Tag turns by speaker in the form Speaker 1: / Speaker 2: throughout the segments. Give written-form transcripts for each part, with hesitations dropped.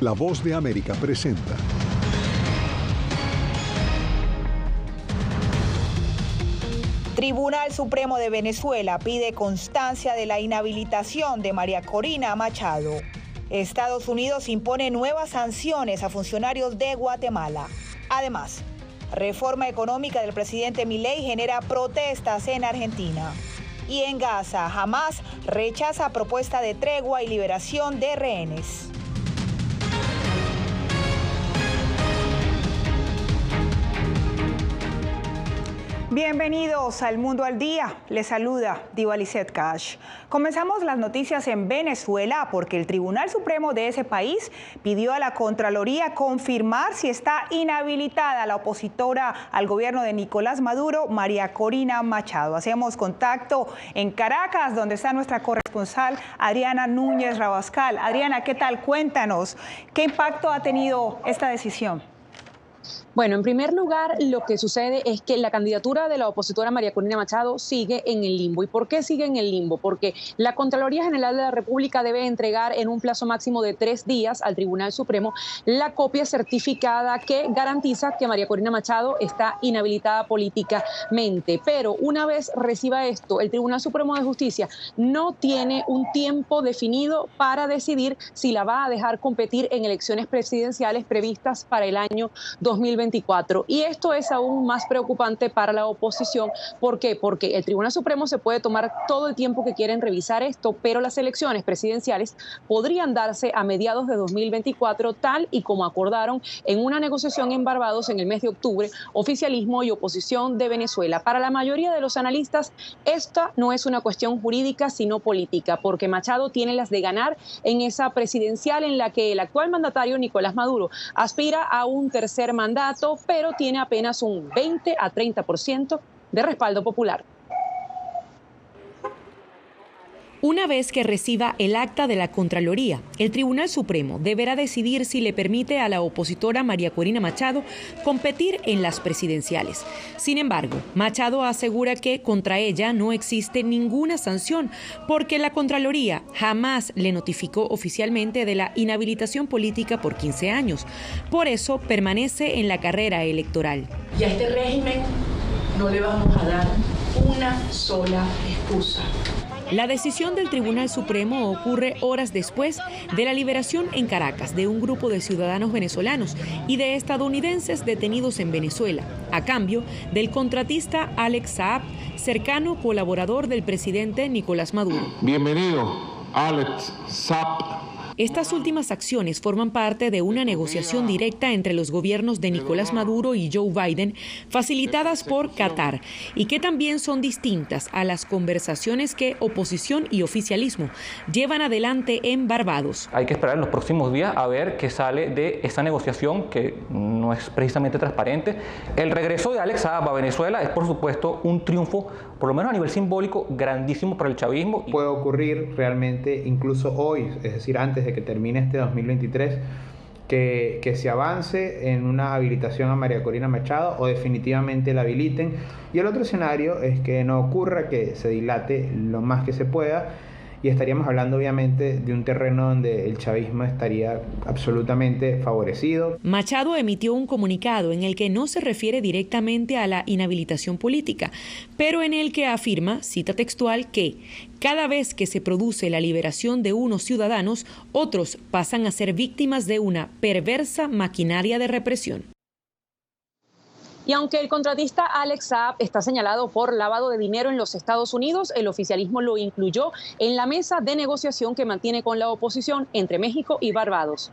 Speaker 1: La Voz de América presenta.
Speaker 2: Tribunal Supremo de Venezuela pide constancia de la inhabilitación de María Corina Machado. Estados Unidos impone nuevas sanciones a funcionarios de Guatemala. Además, reforma económica del presidente Milei genera protestas en Argentina. Y en Gaza, Hamás rechaza propuesta de tregua y liberación de rehenes. Bienvenidos al Mundo al Día. Les saluda Diva Lizeth Cash. Comenzamos las noticias en Venezuela porque el Tribunal Supremo de ese país pidió a la Contraloría confirmar si está inhabilitada la opositora al gobierno de Nicolás Maduro, María Corina Machado. Hacemos contacto en Caracas, donde está nuestra corresponsal Adriana Núñez Rabascal. Adriana, ¿qué tal? Cuéntanos, ¿qué impacto ha tenido esta decisión?
Speaker 3: Bueno, en primer lugar, lo que sucede es que la candidatura de la opositora María Corina Machado sigue en el limbo. ¿Y por qué sigue en el limbo? Porque la Contraloría General de la República debe entregar en un plazo máximo de 3 días al Tribunal Supremo la copia certificada que garantiza que María Corina Machado está inhabilitada políticamente. Pero una vez reciba esto, el Tribunal Supremo de Justicia no tiene un tiempo definido para decidir si la va a dejar competir en elecciones presidenciales previstas para el año 2024. Y esto es aún más preocupante para la oposición. ¿Por qué? Porque el Tribunal Supremo se puede tomar todo el tiempo que quiera en revisar esto, pero las elecciones presidenciales podrían darse a mediados de 2024, tal y como acordaron en una negociación en Barbados en el mes de octubre, oficialismo y oposición de Venezuela. Para la mayoría de los analistas, esta no es una cuestión jurídica, sino política, porque Machado tiene las de ganar en esa presidencial en la que el actual mandatario Nicolás Maduro aspira a un tercer mandato, pero tiene apenas un 20 a 30% de respaldo popular.
Speaker 4: Una vez que reciba el acta de la Contraloría, el Tribunal Supremo deberá decidir si le permite a la opositora María Corina Machado competir en las presidenciales. Sin embargo, Machado asegura que contra ella no existe ninguna sanción porque la Contraloría jamás le notificó oficialmente de la inhabilitación política por 15 años. Por eso permanece en la carrera electoral.
Speaker 5: Y a este régimen no le vamos a dar una sola excusa.
Speaker 4: La decisión del Tribunal Supremo ocurre horas después de la liberación en Caracas de un grupo de ciudadanos venezolanos y de estadounidenses detenidos en Venezuela, a cambio del contratista Alex Saab, cercano colaborador del presidente Nicolás Maduro.
Speaker 6: Bienvenido, Alex Saab.
Speaker 4: Estas últimas acciones forman parte de una negociación directa entre los gobiernos de Nicolás Maduro y Joe Biden, facilitadas por Qatar, y que también son distintas a las conversaciones que oposición y oficialismo llevan adelante en Barbados.
Speaker 7: Hay que esperar en los próximos días a ver qué sale de esta negociación que no es precisamente transparente. El regreso de Alex Saab a Venezuela es, por supuesto, un triunfo, por lo menos a nivel simbólico, grandísimo para el chavismo.
Speaker 8: Puede ocurrir realmente incluso hoy, es decir, antes de que termine este 2023, que se avance en una habilitación a María Corina Machado o definitivamente la habiliten. Y el otro escenario es que no ocurra, que se dilate lo más que se pueda, y estaríamos hablando obviamente de un terreno donde el chavismo estaría absolutamente favorecido.
Speaker 4: Machado emitió un comunicado en el que no se refiere directamente a la inhabilitación política, pero en el que afirma, cita textual, que cada vez que se produce la liberación de unos ciudadanos, otros pasan a ser víctimas de una perversa maquinaria de represión.
Speaker 3: Y aunque el contratista Alex Saab está señalado por lavado de dinero en los Estados Unidos, el oficialismo lo incluyó en la mesa de negociación que mantiene con la oposición entre México y Barbados.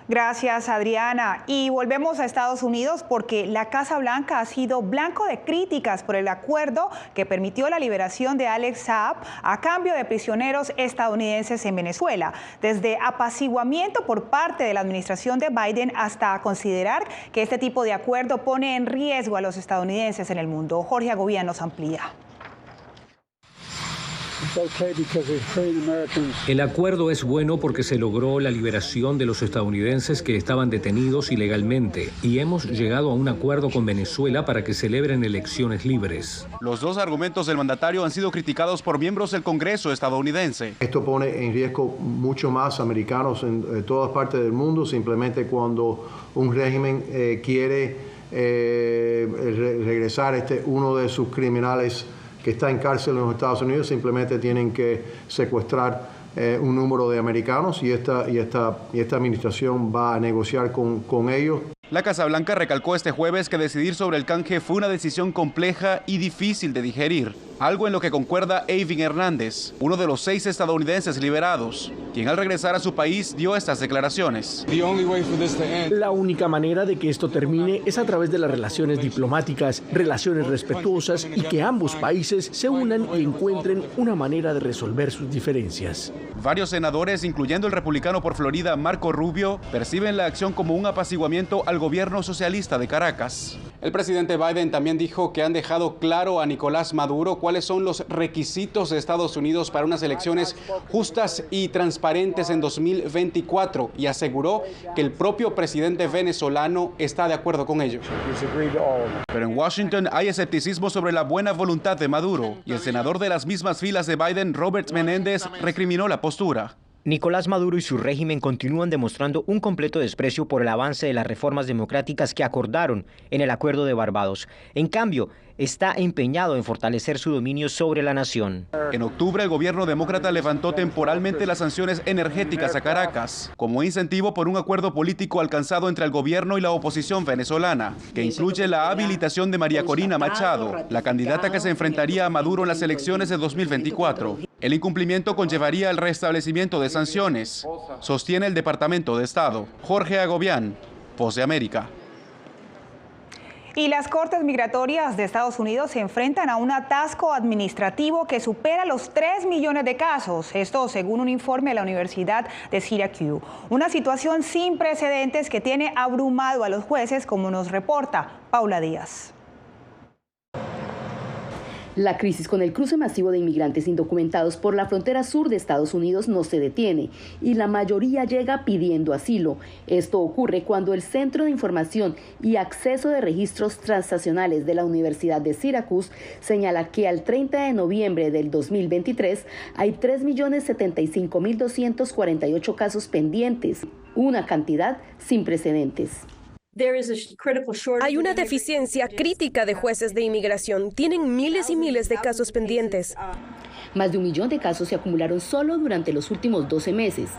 Speaker 2: Gracias, Adriana. Y volvemos a Estados Unidos porque la Casa Blanca ha sido blanco de críticas por el acuerdo que permitió la liberación de Alex Saab a cambio de prisioneros estadounidenses en Venezuela. Desde apaciguamiento por parte de la administración de Biden hasta considerar que este tipo de acuerdo pone en riesgo a los estadounidenses en el mundo. Jorge Agobián nos amplía.
Speaker 9: El acuerdo es bueno porque se logró la liberación de los estadounidenses que estaban detenidos ilegalmente y hemos llegado a un acuerdo con Venezuela para que celebren elecciones libres.
Speaker 10: Los dos argumentos del mandatario han sido criticados por miembros del Congreso estadounidense.
Speaker 11: Esto pone en riesgo mucho más americanos en todas partes del mundo, simplemente cuando un régimen quiere regresar uno de sus criminales que está en cárcel en los Estados Unidos, simplemente tienen que secuestrar un número de americanos y esta administración va a negociar con ellos.
Speaker 10: La Casa Blanca recalcó este jueves que decidir sobre el canje fue una decisión compleja y difícil de digerir, algo en lo que concuerda Eivin Hernández, uno de los 6 estadounidenses liberados, quien al regresar a su país dio estas declaraciones.
Speaker 12: La única manera de que esto termine es a través de las relaciones diplomáticas, relaciones respetuosas y que ambos países se unan y encuentren una manera de resolver sus diferencias.
Speaker 10: Varios senadores, incluyendo el republicano por Florida Marco Rubio, perciben la acción como un apaciguamiento al gobierno socialista de Caracas. El presidente Biden también dijo que han dejado claro a Nicolás Maduro cuáles son los requisitos de Estados Unidos para unas elecciones justas y transparentes en 2024 y aseguró que el propio presidente venezolano está de acuerdo con ello. Pero en Washington hay escepticismo sobre la buena voluntad de Maduro y el senador de las mismas filas de Biden, Robert Menéndez, recriminó la postura.
Speaker 13: Nicolás Maduro y su régimen continúan demostrando un completo desprecio por el avance de las reformas democráticas que acordaron en el Acuerdo de Barbados. En cambio, está empeñado en fortalecer su dominio sobre la nación.
Speaker 10: En octubre, el gobierno demócrata levantó temporalmente las sanciones energéticas a Caracas, como incentivo por un acuerdo político alcanzado entre el gobierno y la oposición venezolana, que incluye la habilitación de María Corina Machado, la candidata que se enfrentaría a Maduro en las elecciones de 2024. El incumplimiento conllevaría el restablecimiento de sanciones, sostiene el Departamento de Estado. Jorge Agobián, Voz de América.
Speaker 2: Y las Cortes Migratorias de Estados Unidos se enfrentan a un atasco administrativo que supera los 3 millones de casos. Esto según un informe de la Universidad de Syracuse. Una situación sin precedentes que tiene abrumado a los jueces, como nos reporta Paula Díaz.
Speaker 14: La crisis con el cruce masivo de inmigrantes indocumentados por la frontera sur de Estados Unidos no se detiene y la mayoría llega pidiendo asilo. Esto ocurre cuando el Centro de Información y Acceso de Registros Transnacionales de la Universidad de Syracuse señala que al 30 de noviembre del 2023 hay 3.075.248 casos pendientes, una cantidad sin precedentes.
Speaker 15: Hay una deficiencia crítica de jueces de inmigración. Tienen miles y miles de casos pendientes.
Speaker 14: Más de 1 millón de casos se acumularon solo durante los últimos 12 meses.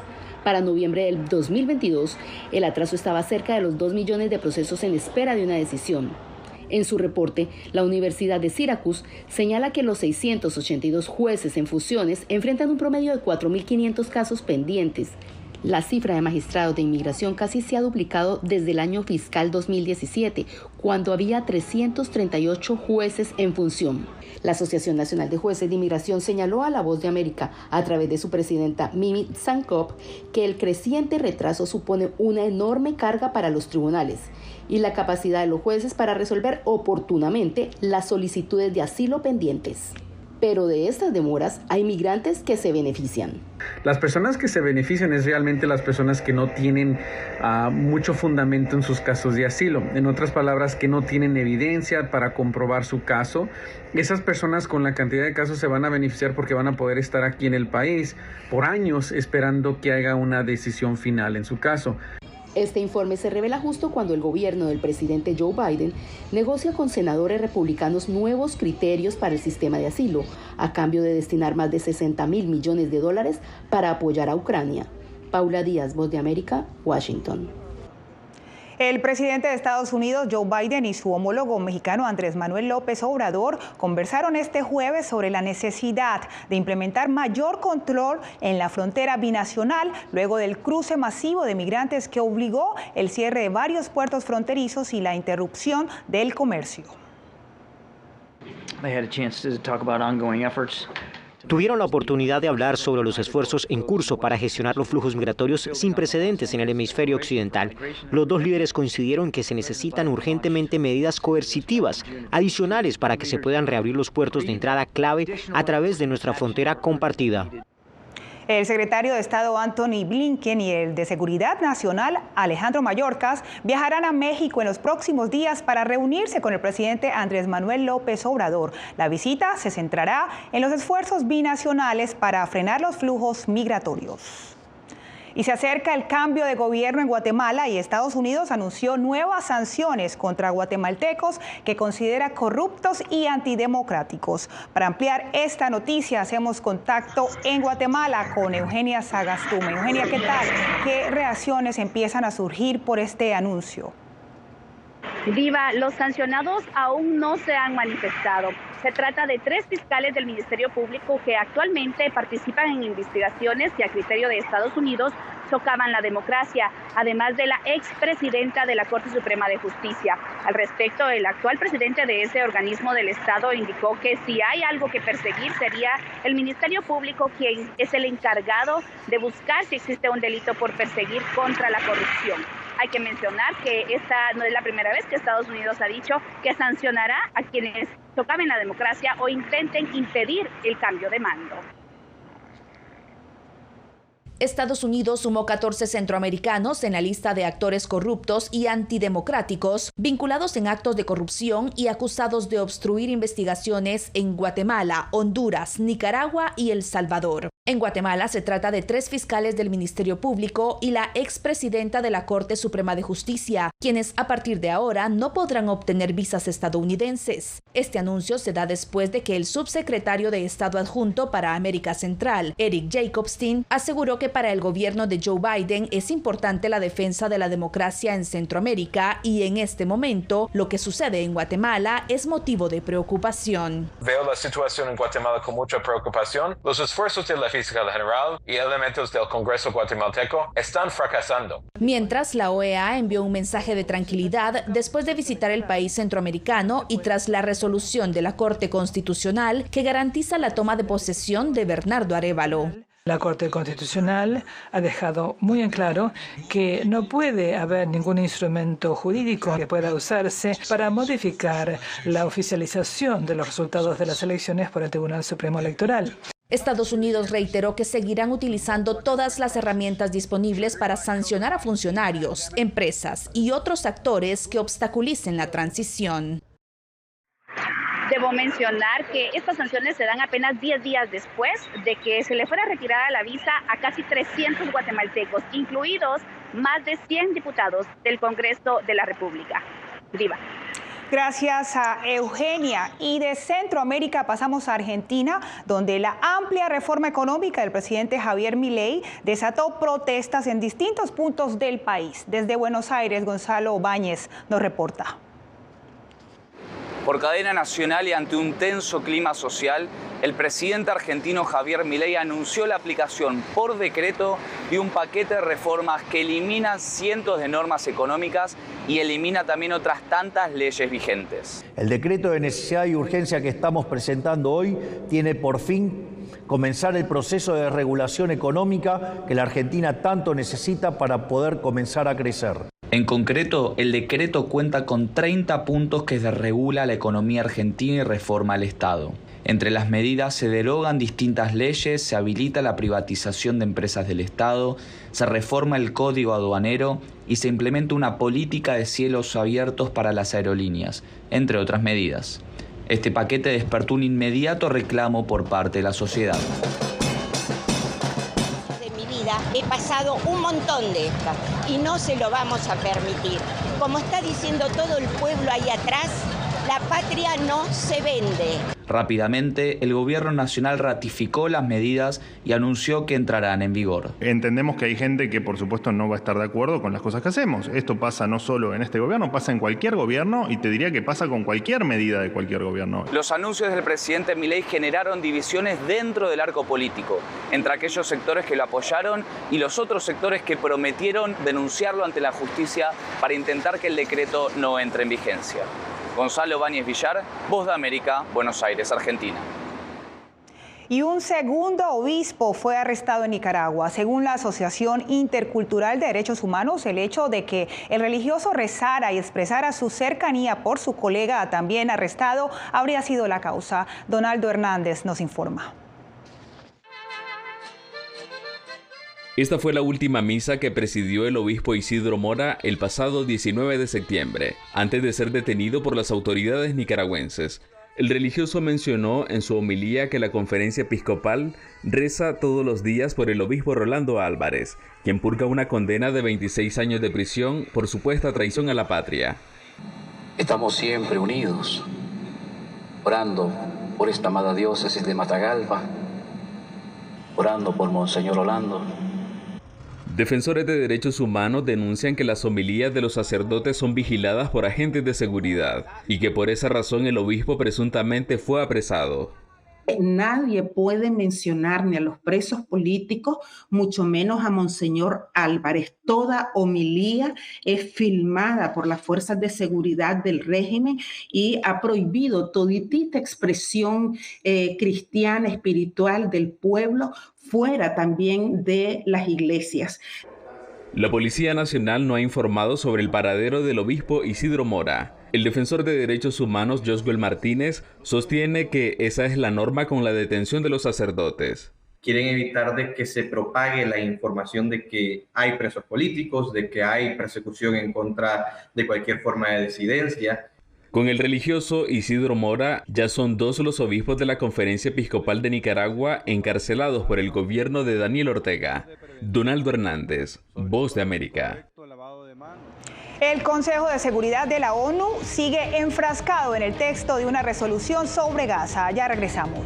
Speaker 14: Para noviembre del 2022, el atraso estaba cerca de los 2 millones de procesos en espera de una decisión. En su reporte, la Universidad de Syracuse señala que los 682 jueces en fusiones enfrentan un promedio de 4.500 casos pendientes. La cifra de magistrados de inmigración casi se ha duplicado desde el año fiscal 2017, cuando había 338 jueces en función. La Asociación Nacional de Jueces de Inmigración señaló a La Voz de América, a través de su presidenta Mimi Sankop, que el creciente retraso supone una enorme carga para los tribunales y la capacidad de los jueces para resolver oportunamente las solicitudes de asilo pendientes. Pero de estas demoras hay migrantes que se benefician.
Speaker 16: Las personas que se benefician es realmente las personas que no tienen mucho fundamento en sus casos de asilo. En otras palabras, que no tienen evidencia para comprobar su caso. Esas personas con la cantidad de casos se van a beneficiar porque van a poder estar aquí en el país por años esperando que haya una decisión final en su caso.
Speaker 14: Este informe se revela justo cuando el gobierno del presidente Joe Biden negocia con senadores republicanos nuevos criterios para el sistema de asilo, a cambio de destinar más de $60.000 millones para apoyar a Ucrania. Paula Díaz, Voz de América, Washington.
Speaker 2: El presidente de Estados Unidos, Joe Biden, y su homólogo mexicano, Andrés Manuel López Obrador, conversaron este jueves sobre la necesidad de implementar mayor control en la frontera binacional luego del cruce masivo de migrantes que obligó el cierre de varios puertos fronterizos y la interrupción del comercio.
Speaker 17: They had a chance to talk about ongoing efforts
Speaker 13: Tuvieron la oportunidad de hablar sobre los esfuerzos en curso para gestionar los flujos migratorios sin precedentes en el hemisferio occidental. Los dos líderes coincidieron que se necesitan urgentemente medidas coercitivas adicionales para que se puedan reabrir los puertos de entrada clave a través de nuestra frontera compartida.
Speaker 2: El secretario de Estado Antony Blinken y el de Seguridad Nacional Alejandro Mayorkas viajarán a México en los próximos días para reunirse con el presidente Andrés Manuel López Obrador. La visita se centrará en los esfuerzos binacionales para frenar los flujos migratorios. Y se acerca el cambio de gobierno en Guatemala y Estados Unidos anunció nuevas sanciones contra guatemaltecos que considera corruptos y antidemocráticos. Para ampliar esta noticia hacemos contacto en Guatemala con Eugenia Sagastume. Eugenia, ¿qué tal? ¿Qué reacciones empiezan a surgir por este anuncio?
Speaker 17: Diva, los sancionados aún no se han manifestado. Se trata de 3 fiscales del Ministerio Público que actualmente participan en investigaciones que a criterio de Estados Unidos socavan la democracia, además de la expresidenta de la Corte Suprema de Justicia. Al respecto, el actual presidente de ese organismo del Estado indicó que si hay algo que perseguir sería el Ministerio Público, quien es el encargado de buscar si existe un delito por perseguir contra la corrupción. Hay que mencionar que esta no es la primera vez que Estados Unidos ha dicho que sancionará a quienes socaven la democracia o intenten impedir el cambio de mando.
Speaker 18: Estados Unidos sumó 14 centroamericanos en la lista de actores corruptos y antidemocráticos vinculados en actos de corrupción y acusados de obstruir investigaciones en Guatemala, Honduras, Nicaragua y El Salvador. En Guatemala se trata de 3 fiscales del Ministerio Público y la expresidenta de la Corte Suprema de Justicia, quienes a partir de ahora no podrán obtener visas estadounidenses. Este anuncio se da después de que el subsecretario de Estado adjunto para América Central, Eric Jacobstein, aseguró que para el gobierno de Joe Biden es importante la defensa de la democracia en Centroamérica y en este momento lo que sucede en Guatemala es motivo de preocupación.
Speaker 19: Veo la situación en Guatemala con mucha preocupación. Los esfuerzos de la fiscal general y elementos del Congreso guatemalteco están fracasando.
Speaker 18: Mientras, la OEA envió un mensaje de tranquilidad después de visitar el país centroamericano y tras la resolución de la Corte Constitucional que garantiza la toma de posesión de Bernardo Arévalo.
Speaker 20: La Corte Constitucional ha dejado muy en claro que no puede haber ningún instrumento jurídico que pueda usarse para modificar la oficialización de los resultados de las elecciones por el Tribunal Supremo Electoral.
Speaker 18: Estados Unidos reiteró que seguirán utilizando todas las herramientas disponibles para sancionar a funcionarios, empresas y otros actores que obstaculicen la transición.
Speaker 17: Debo mencionar que estas sanciones se dan apenas 10 días después de que se le fuera retirada la visa a casi 300 guatemaltecos, incluidos más de 100 diputados del Congreso de la República. Diva.
Speaker 2: Gracias a Eugenia. Y de Centroamérica pasamos a Argentina, donde la amplia reforma económica del presidente Javier Milei desató protestas en distintos puntos del país. Desde Buenos Aires, Gonzalo Báñez nos reporta.
Speaker 21: Por cadena nacional y ante un tenso clima social, el presidente argentino Javier Milei anunció la aplicación por decreto de un paquete de reformas que eliminan cientos de normas económicas y elimina también otras tantas leyes vigentes.
Speaker 22: El decreto de necesidad y urgencia que estamos presentando hoy tiene por fin comenzar el proceso de regulación económica que la Argentina tanto necesita para poder comenzar a crecer.
Speaker 21: En concreto, el decreto cuenta con 30 puntos que desregula la economía argentina y reforma al Estado. Entre las medidas se derogan distintas leyes, se habilita la privatización de empresas del Estado, se reforma el código aduanero y se implementa una política de cielos abiertos para las aerolíneas, entre otras medidas. Este paquete despertó un inmediato reclamo por parte de la sociedad.
Speaker 23: He pasado un montón de estas y no se lo vamos a permitir. Como está diciendo todo el pueblo ahí atrás, la patria no se vende.
Speaker 21: Rápidamente, el gobierno nacional ratificó las medidas y anunció que entrarán en vigor.
Speaker 24: Entendemos que hay gente que, por supuesto, no va a estar de acuerdo con las cosas que hacemos. Esto pasa no solo en este gobierno, pasa en cualquier gobierno y te diría que pasa con cualquier medida de cualquier gobierno.
Speaker 21: Los anuncios del presidente Milei generaron divisiones dentro del arco político, entre aquellos sectores que lo apoyaron y los otros sectores que prometieron denunciarlo ante la justicia para intentar que el decreto no entre en vigencia. Gonzalo Báñez Villar, Voz de América, Buenos Aires, Argentina.
Speaker 2: Y un segundo obispo fue arrestado en Nicaragua. Según la Asociación Intercultural de Derechos Humanos, el hecho de que el religioso rezara y expresara su cercanía por su colega también arrestado habría sido la causa. Donaldo Hernández nos informa.
Speaker 1: Esta fue la última misa que presidió el obispo Isidro Mora el pasado 19 de septiembre, antes de ser detenido por las autoridades nicaragüenses. El religioso mencionó en su homilía que la conferencia episcopal reza todos los días por el obispo Rolando Álvarez, quien purga una condena de 26 años de prisión por supuesta traición a la patria.
Speaker 5: Estamos siempre unidos, orando por esta amada diócesis de Matagalpa, orando por Monseñor Rolando.
Speaker 1: Defensores de derechos humanos denuncian que las homilías de los sacerdotes son vigiladas por agentes de seguridad y que por esa razón el obispo presuntamente fue apresado.
Speaker 6: Nadie puede mencionar ni a los presos políticos, mucho menos a Monseñor Álvarez. Toda homilía es filmada por las fuerzas de seguridad del régimen y ha prohibido toditita expresión cristiana, espiritual del pueblo, fuera también de las iglesias.
Speaker 1: La Policía Nacional no ha informado sobre el paradero del obispo Isidro Mora. El defensor de derechos humanos Josguel Martínez sostiene que esa es la norma con la detención de los sacerdotes.
Speaker 7: Quieren evitar de que se propague la información de que hay presos políticos, de que hay persecución en contra de cualquier forma de disidencia.
Speaker 1: Con el religioso Isidro Mora, ya son 2 los obispos de la Conferencia Episcopal de Nicaragua encarcelados por el gobierno de Daniel Ortega. Donaldo Hernández, Voz de América.
Speaker 2: El Consejo de Seguridad de la ONU sigue enfrascado en el texto de una resolución sobre Gaza. Ya regresamos.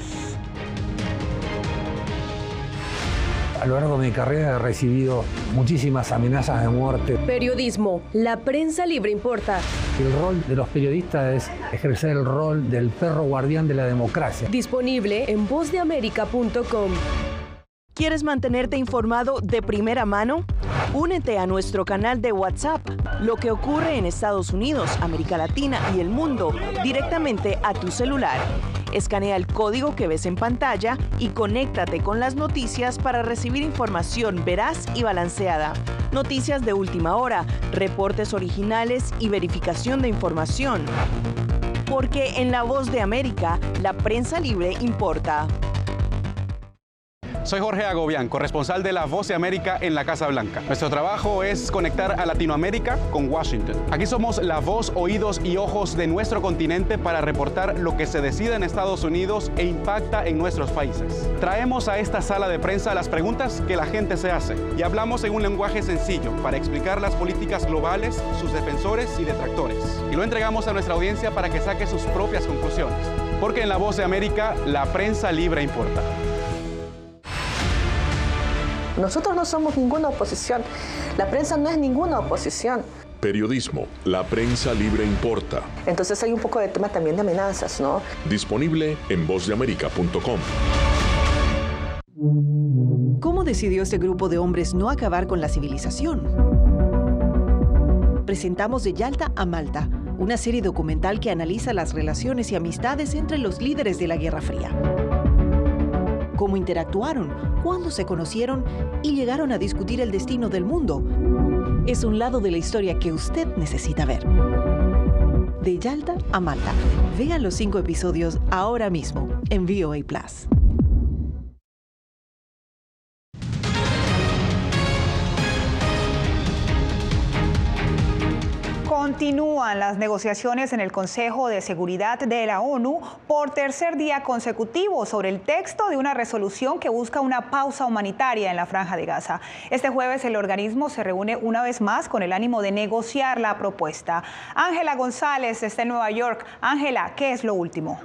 Speaker 25: A lo largo de mi carrera he recibido muchísimas amenazas de muerte.
Speaker 15: Periodismo, la prensa libre importa.
Speaker 25: El rol de los periodistas es ejercer el rol del perro guardián de la democracia.
Speaker 15: Disponible en vozdeamerica.com.
Speaker 26: ¿Quieres mantenerte informado de primera mano? Únete a nuestro canal de WhatsApp. Lo que ocurre en Estados Unidos, América Latina y el mundo directamente a tu celular. Escanea el código que ves en pantalla y conéctate con las noticias para recibir información veraz y balanceada. Noticias de última hora, reportes originales y verificación de información. Porque en La Voz de América, la prensa libre importa.
Speaker 10: Soy Jorge Agobián, corresponsal de La Voz de América en la Casa Blanca. Nuestro trabajo es conectar a Latinoamérica con Washington. Aquí somos la voz, oídos y ojos de nuestro continente para reportar lo que se decide en Estados Unidos e impacta en nuestros países. Traemos a esta sala de prensa las preguntas que la gente se hace y hablamos en un lenguaje sencillo para explicar las políticas globales, sus defensores y detractores. Y lo entregamos a nuestra audiencia para que saque sus propias conclusiones. Porque en La Voz de América, la prensa libre importa.
Speaker 27: Nosotros no somos ninguna oposición. La prensa no es ninguna oposición.
Speaker 28: Periodismo, la prensa libre importa.
Speaker 27: Entonces hay un poco de tema también de amenazas, ¿no?
Speaker 28: Disponible en vozdeamerica.com.
Speaker 29: ¿Cómo decidió este grupo de hombres no acabar con la civilización? Presentamos De Yalta a Malta, una serie documental que analiza las relaciones y amistades entre los líderes de la Guerra Fría. Cómo interactuaron, cuándo se conocieron y llegaron a discutir el destino del mundo. Es un lado de la historia que usted necesita ver. De Yalta a Malta. Vean los 5 episodios ahora mismo en VOA+.
Speaker 2: Continúan las negociaciones en el Consejo de Seguridad de la ONU por tercer día consecutivo sobre el texto de una resolución que busca una pausa humanitaria en la Franja de Gaza. Este jueves el organismo se reúne una vez más con el ánimo de negociar la propuesta. Ángela González está en Nueva York. Ángela, ¿qué es lo último?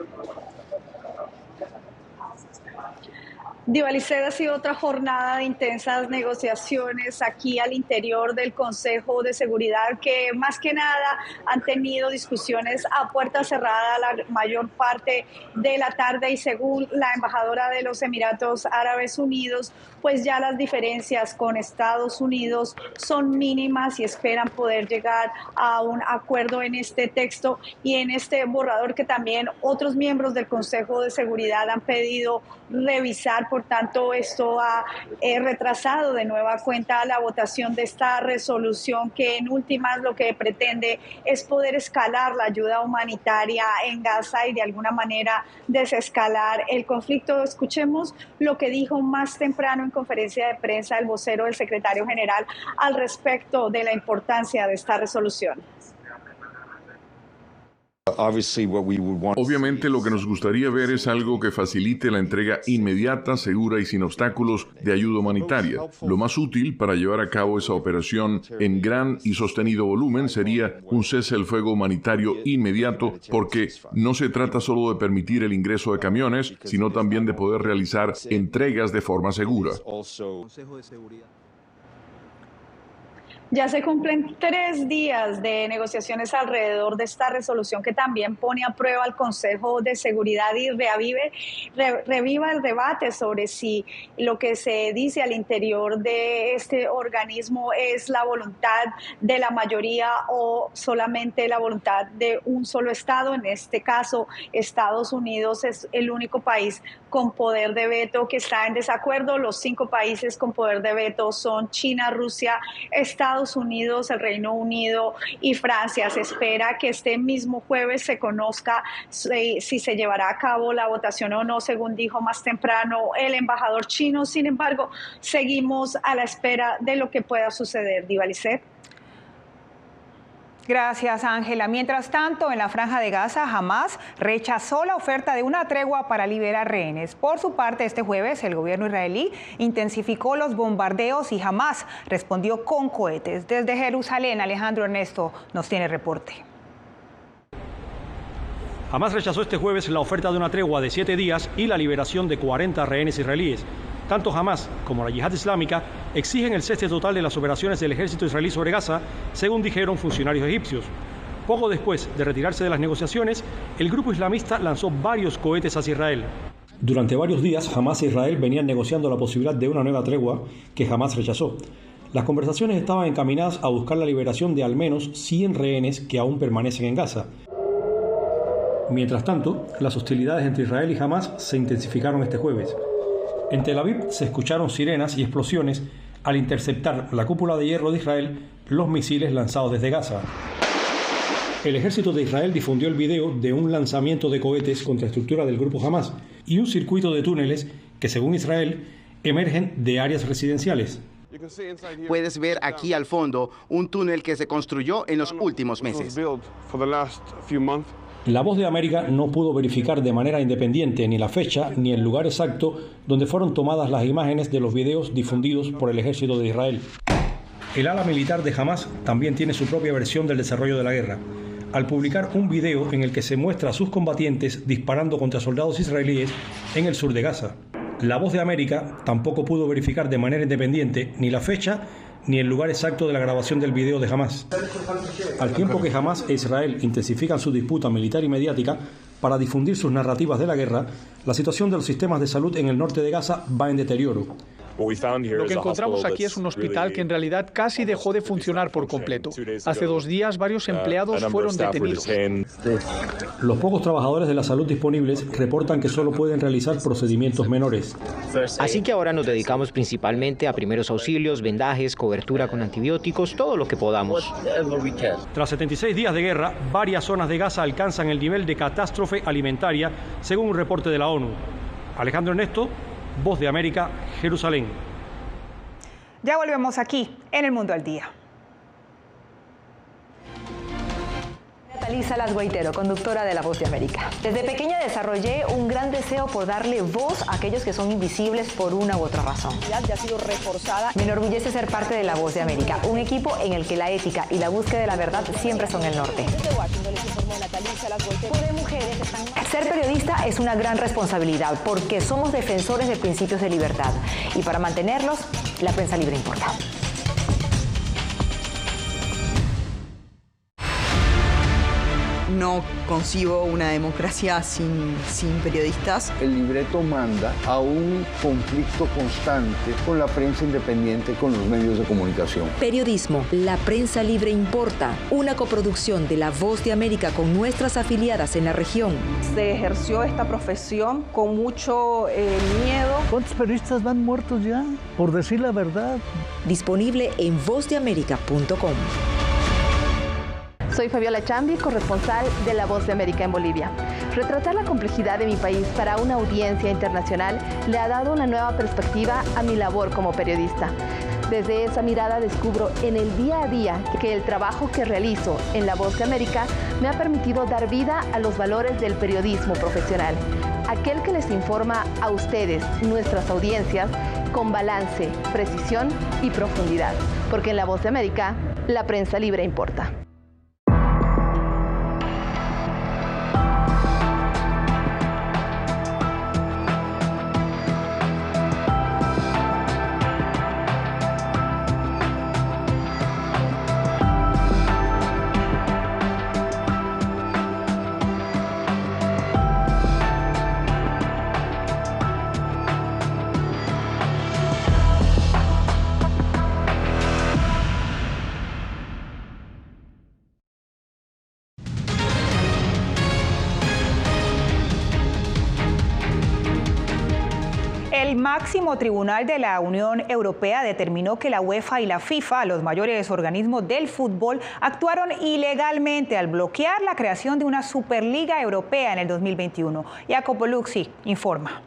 Speaker 3: Divalicet, ha sido otra jornada de intensas negociaciones aquí al interior del Consejo de Seguridad, que más que nada han tenido discusiones a puerta cerrada la mayor parte de la tarde, y según la embajadora de los Emiratos Árabes Unidos, pues ya las diferencias con Estados Unidos son mínimas y esperan poder llegar a un acuerdo en este texto y en este borrador que también otros miembros del Consejo de Seguridad han pedido revisar. Por tanto, esto ha retrasado de nueva cuenta la votación de esta resolución, que en últimas lo que pretende es poder escalar la ayuda humanitaria en Gaza y de alguna manera desescalar el conflicto. Escuchemos lo que dijo más temprano en conferencia de prensa el vocero del secretario general al respecto de la importancia de esta resolución.
Speaker 28: Obviamente lo que nos gustaría ver es algo que facilite la entrega inmediata, segura y sin obstáculos de ayuda humanitaria. Lo más útil para llevar a cabo esa operación en gran y sostenido volumen sería un cese el fuego humanitario inmediato, porque no se trata solo de permitir el ingreso de camiones, sino también de poder realizar entregas de forma segura.
Speaker 3: Ya se cumplen 3 días de negociaciones alrededor de esta resolución, que también pone a prueba al Consejo de Seguridad y reviva el debate sobre si lo que se dice al interior de este organismo es la voluntad de la mayoría o solamente la voluntad de un solo Estado. En este caso, Estados Unidos es el único país con poder de veto que está en desacuerdo. Los 5 países con poder de veto son China, Rusia, Estados Unidos, el Reino Unido y Francia. Se espera que este mismo jueves se conozca si se llevará a cabo la votación o no, según dijo más temprano el embajador chino. Sin embargo, seguimos a la espera de lo que pueda suceder. Divalicet.
Speaker 2: Gracias, Ángela. Mientras tanto, en la Franja de Gaza, Hamás rechazó la oferta de una tregua para liberar rehenes. Por su parte, este jueves, el gobierno israelí intensificó los bombardeos y Hamás respondió con cohetes. Desde Jerusalén, Alejandro Ernesto nos tiene reporte.
Speaker 4: Hamás rechazó este jueves la oferta de una tregua de 7 días y la liberación de 40 rehenes israelíes. Tanto Hamás como la Yihad Islámica exigen el cese total de las operaciones del ejército israelí sobre Gaza, según dijeron funcionarios egipcios. Poco después de retirarse de las negociaciones, el grupo islamista lanzó varios cohetes hacia Israel.
Speaker 8: Durante varios días, Hamás e Israel venían negociando la posibilidad de una nueva tregua que Hamás rechazó. Las conversaciones estaban encaminadas a buscar la liberación de al menos 100 rehenes que aún permanecen en Gaza. Mientras tanto, las hostilidades entre Israel y Hamás se intensificaron este jueves. En Tel Aviv se escucharon sirenas y explosiones al interceptar la cúpula de hierro de Israel los misiles lanzados desde Gaza. El ejército de Israel difundió el video de un lanzamiento de cohetes contra estructura del grupo Hamás y un circuito de túneles que, según Israel, emergen de áreas residenciales.
Speaker 9: Puedes ver aquí al fondo un túnel que se construyó en los últimos meses.
Speaker 8: La Voz de América no pudo verificar de manera independiente ni la fecha ni el lugar exacto donde fueron tomadas las imágenes de los videos difundidos por el ejército de Israel. El ala militar de Hamás también tiene su propia versión del desarrollo de la guerra, al publicar un video en el que se muestra a sus combatientes disparando contra soldados israelíes en el sur de Gaza. La Voz de América tampoco pudo verificar de manera independiente ni la fecha ni el lugar exacto de la grabación del video de Hamás. Al tiempo que Hamás e Israel intensifican su disputa militar y mediática para difundir sus narrativas de la guerra, la situación de los sistemas de salud en el norte de Gaza va en deterioro.
Speaker 11: Lo que encontramos aquí es un hospital que en realidad casi dejó de funcionar por completo. Hace 2 días varios empleados fueron detenidos.
Speaker 8: Los pocos trabajadores de la salud disponibles reportan que solo pueden realizar procedimientos menores.
Speaker 12: Así que ahora nos dedicamos principalmente a primeros auxilios, vendajes, cobertura con antibióticos, todo lo que podamos.
Speaker 4: Tras 76 días de guerra, varias zonas de Gaza alcanzan el nivel de catástrofe alimentaria, según un reporte de la ONU. Alejandro Ernesto, Voz de América, Jerusalén.
Speaker 2: Ya volvemos aquí en El Mundo al Día.
Speaker 13: Talisa Lasguaitero, conductora de La Voz de América. Desde pequeña desarrollé un gran deseo por darle voz a aquellos que son invisibles por una u otra razón.
Speaker 2: Ya ha sido reforzada.
Speaker 13: Me enorgullece ser parte de La Voz de América, un equipo en el que la ética y la búsqueda de la verdad siempre son el norte.
Speaker 2: Desde Washington les informó Talisa Lasguaitero.
Speaker 13: De mujeres están... Ser periodista es una gran responsabilidad porque somos defensores de principios de libertad y para mantenerlos, la prensa libre importa.
Speaker 14: No concibo una democracia sin periodistas.
Speaker 16: El libreto manda a un conflicto constante con la prensa independiente, con los medios de comunicación.
Speaker 29: Periodismo, la prensa libre importa. Una coproducción de La Voz de América con nuestras afiliadas en la región.
Speaker 27: Se ejerció esta profesión con mucho miedo.
Speaker 17: ¿Cuántos periodistas van muertos ya por decir la verdad?
Speaker 29: Disponible en vozdeamerica.com.
Speaker 27: Soy Fabiola Chambi, corresponsal de La Voz de América en Bolivia. Retratar la complejidad de mi país para una audiencia internacional le ha dado una nueva perspectiva a mi labor como periodista. Desde esa mirada descubro en el día a día que el trabajo que realizo en La Voz de América me ha permitido dar vida a los valores del periodismo profesional. Aquel que les informa a ustedes, nuestras audiencias, con balance, precisión y profundidad. Porque en La Voz de América, la prensa libre importa.
Speaker 2: El máximo tribunal de la Unión Europea determinó que la UEFA y la FIFA, los mayores organismos del fútbol, actuaron ilegalmente al bloquear la creación de una Superliga Europea en el 2021. Jacopo Luzzi informa.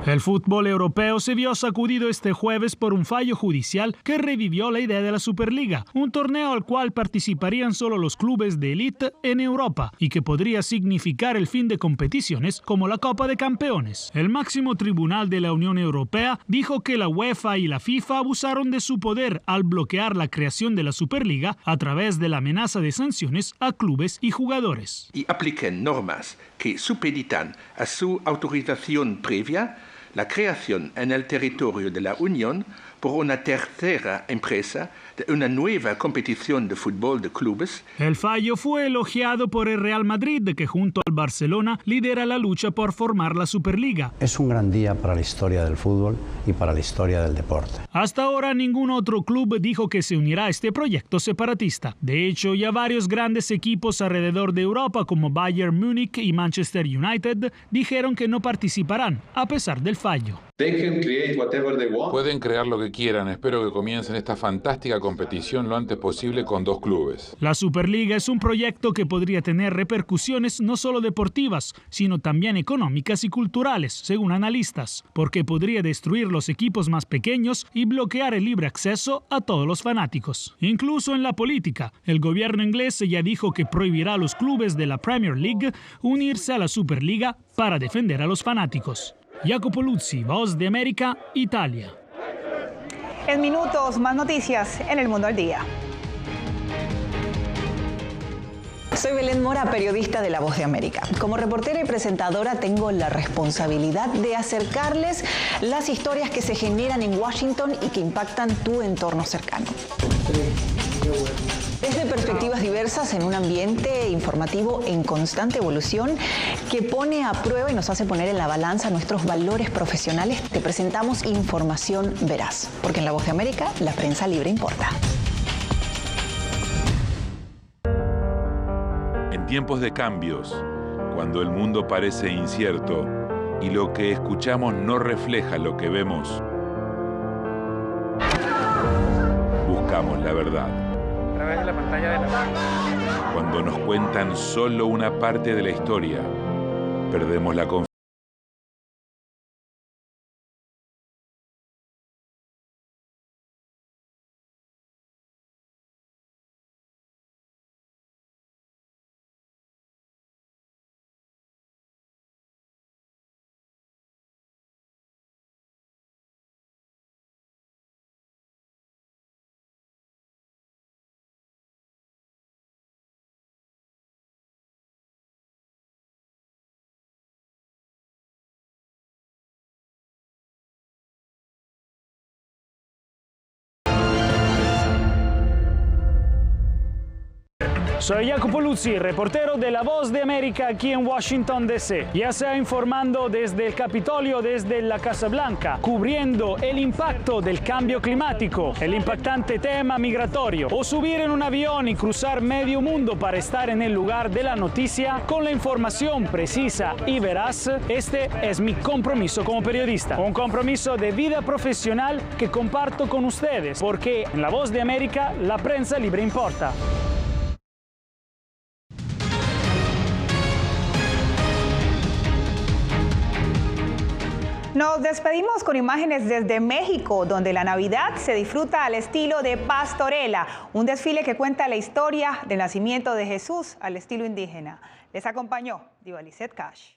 Speaker 18: El fútbol europeo se vio sacudido este jueves por un fallo judicial que revivió la idea de la Superliga, un torneo al cual participarían solo los clubes de élite en Europa y que podría significar el fin de competiciones como la Copa de Campeones. El máximo tribunal de la Unión Europea dijo que la UEFA y la FIFA abusaron de su poder al bloquear la creación de la Superliga a través de la amenaza de sanciones a clubes y jugadores.
Speaker 19: Y apliquen normas que supeditan a su autorización previa la creación en el territorio de la Unión por una tercera empresa de una nueva competición de fútbol de clubes.
Speaker 18: El fallo fue elogiado por el Real Madrid, que junto al Barcelona lidera la lucha por formar la Superliga.
Speaker 20: Es un gran día para la historia del fútbol y para la historia del deporte.
Speaker 18: Hasta ahora ningún otro club dijo que se unirá a este proyecto separatista. De hecho, ya varios grandes equipos alrededor de Europa como Bayern Múnich y Manchester United dijeron que no participarán a pesar del fallo.
Speaker 22: Pueden crear lo que quieran, espero que comiencen esta fantástica competición lo antes posible con dos clubes.
Speaker 18: La Superliga es un proyecto que podría tener repercusiones no solo deportivas, sino también económicas y culturales, según analistas, porque podría destruir los equipos más pequeños y bloquear el libre acceso a todos los fanáticos. Incluso en la política, el gobierno inglés ya dijo que prohibirá a los clubes de la Premier League unirse a la Superliga para defender a los fanáticos. Jacopo Luzzi, Voz de América, Italia.
Speaker 2: En minutos, más noticias en El Mundo al Día.
Speaker 13: Soy Belén Mora, periodista de La Voz de América. Como reportera y presentadora tengo la responsabilidad de acercarles las historias que se generan en Washington y que impactan tu entorno cercano. Desde perspectivas diversas en un ambiente informativo en constante evolución que pone a prueba y nos hace poner en la balanza nuestros valores profesionales, te presentamos información veraz, porque en La Voz de América la prensa libre importa.
Speaker 23: En tiempos de cambios, cuando el mundo parece incierto y lo que escuchamos no refleja lo que vemos, buscamos la verdad.
Speaker 30: A través de la pantalla de la...
Speaker 23: Cuando nos cuentan solo una parte de la historia, perdemos la confianza.
Speaker 18: Soy Jacopo Luzzi, reportero de La Voz de América aquí en Washington, D.C. Ya sea informando desde el Capitolio, desde la Casa Blanca, cubriendo el impacto del cambio climático, el impactante tema migratorio, o subir en un avión y cruzar medio mundo para estar en el lugar de la noticia con la información precisa y veraz, este es mi compromiso como periodista. Un compromiso de vida profesional que comparto con ustedes, porque en La Voz de América la prensa libre importa.
Speaker 2: Nos despedimos con imágenes desde México, donde la Navidad se disfruta al estilo de pastorela, un desfile que cuenta la historia del nacimiento de Jesús al estilo indígena. Les acompañó Diva Lizeth Cash.